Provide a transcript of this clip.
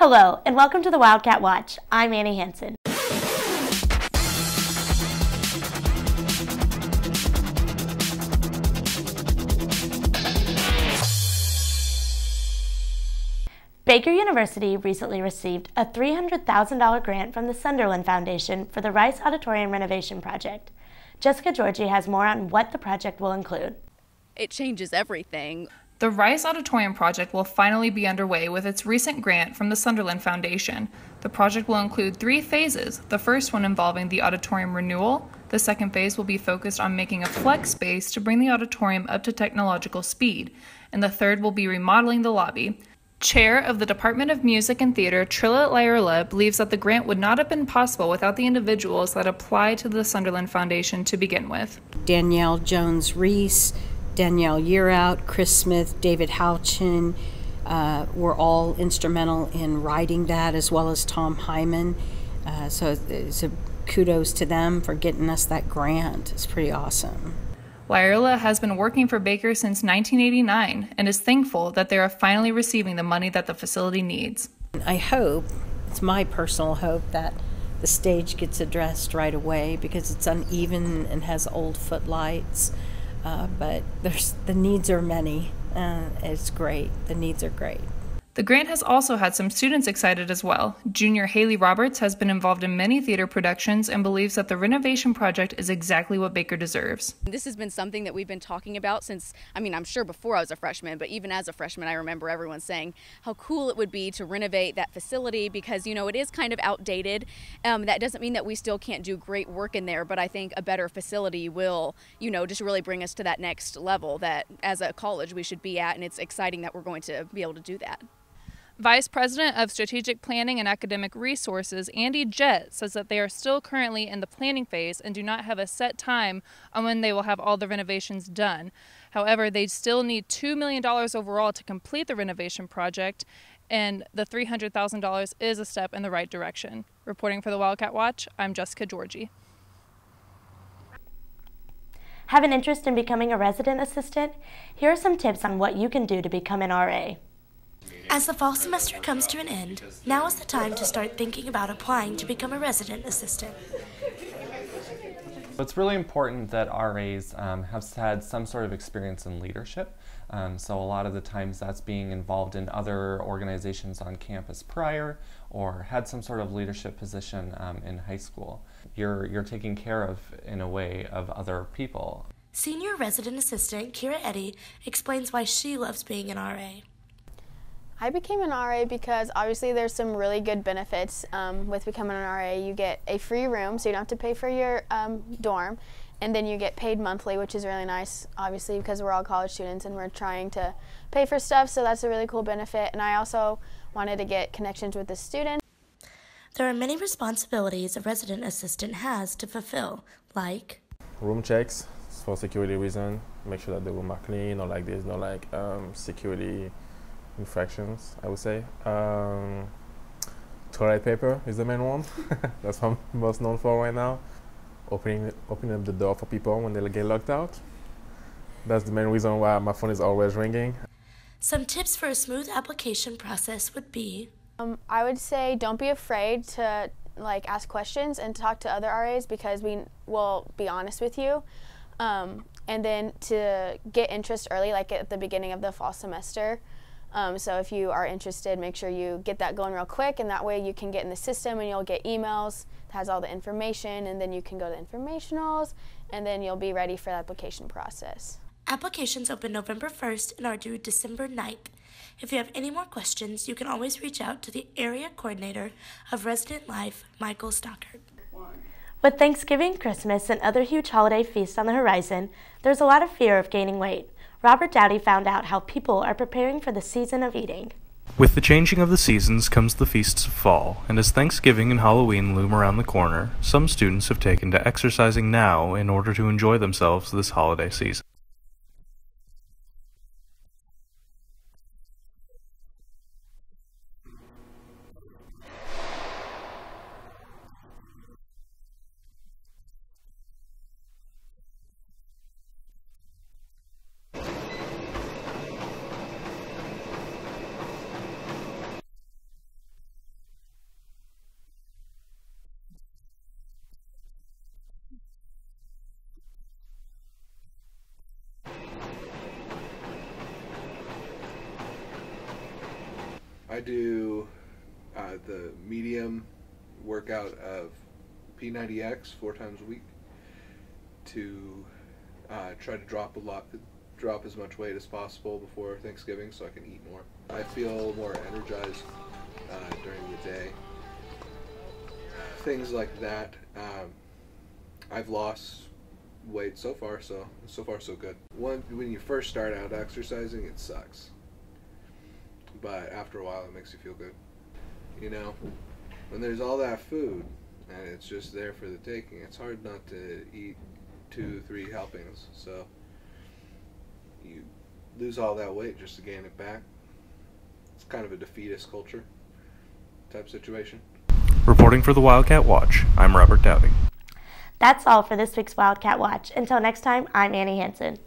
Hello, and welcome to the Wildcat Watch. I'm Annie Hansen. Baker University recently received a $300,000 grant from the Sunderland Foundation for the Rice Auditorium renovation project. Jessica Georgie has more on what the project will include. It changes everything. The Rice Auditorium project will finally be underway with its recent grant from the Sunderland Foundation. The project will include 3 phases, the first one involving the auditorium renewal. The second phase will be focused on making a flex space to bring the auditorium up to technological speed. And the third will be remodeling the lobby. Chair of the Department of Music and Theater, Trilla Lyerla, believes that the grant would not have been possible without the individuals that apply to the Sunderland Foundation to begin with. Danielle Jones-Reese, Danielle Yearout, Chris Smith, David Houchin were all instrumental in writing that, as well as Tom Hyman. So kudos to them for getting us that grant. It's pretty awesome. Lyerla has been working for Baker since 1989 and is thankful that they are finally receiving the money that the facility needs. I hope, it's my personal hope, that the stage gets addressed right away because it's uneven and has old footlights. But the needs are many. It's great. The needs are great. The grant has also had some students excited as well. Junior Haley Roberts has been involved in many theater productions and believes that the renovation project is exactly what Baker deserves. This has been something that we've been talking about since, I'm sure before I was a freshman, but even as a freshman, I remember everyone saying how cool it would be to renovate that facility because, it is kind of outdated. That doesn't mean that we still can't do great work in there, but I think a better facility will, just really bring us to that next level that as a college we should be at, and it's exciting that we're going to be able to do that. Vice President of Strategic Planning and Academic Resources, Andy Jett, says that they are still currently in the planning phase and do not have a set time on when they will have all the renovations done. However, they still need $2 million overall to complete the renovation project, and the $300,000 is a step in the right direction. Reporting for the Wildcat Watch, I'm Jessica Georgie. Have an interest in becoming a resident assistant? Here are some tips on what you can do to become an RA. As the fall semester comes to an end, now is the time to start thinking about applying to become a resident assistant. It's really important that RAs have had some sort of experience in leadership. So a lot of the times that's being involved in other organizations on campus prior or had some sort of leadership position in high school. You're taking care of, in a way, of other people. Senior resident assistant Kira Eddy explains why she loves being an RA. I became an RA because obviously there's some really good benefits with becoming an RA. You get a free room, so you don't have to pay for your dorm, and then you get paid monthly, which is really nice, obviously, because we're all college students and we're trying to pay for stuff, so that's a really cool benefit. And I also wanted to get connections with the students. There are many responsibilities a resident assistant has to fulfill, like room checks for security reasons, make sure that the room are clean, or like there's no security infractions, I would say. Toilet paper is the main one. That's what I'm most known for right now. Opening up the door for people when they get locked out. That's the main reason why my phone is always ringing. Some tips for a smooth application process would be, I would say don't be afraid to ask questions and talk to other RAs because we will be honest with you. And then to get interest early, like at the beginning of the fall semester. So if you are interested, make sure you get that going real quick, and that way you can get in the system and you'll get emails that has all the information, and then you can go to informationals, and then you'll be ready for the application process. Applications open November 1st and are due December 9th. If you have any more questions, you can always reach out to the area coordinator of Resident Life, Michael Stockert. With Thanksgiving, Christmas, and other huge holiday feasts on the horizon, there's a lot of fear of gaining weight. Robert Dowdy found out how people are preparing for the season of eating. With the changing of the seasons comes the feasts of fall, and as Thanksgiving and Halloween loom around the corner, some students have taken to exercising now in order to enjoy themselves this holiday season. do the medium workout of P90X 4 times a week to try to drop as much weight as possible before Thanksgiving so I can eat more. I feel more energized during the day. Things like that. I've lost weight so far so good. When you first start out exercising, it sucks. But after a while, it makes you feel good. You know, when there's all that food and it's just there for the taking, it's hard not to eat 2-3 helpings. So you lose all that weight just to gain it back. It's kind of a defeatist culture type situation. Reporting for the Wildcat Watch, I'm Robert Dowding. That's all for this week's Wildcat Watch. Until next time, I'm Annie Hansen.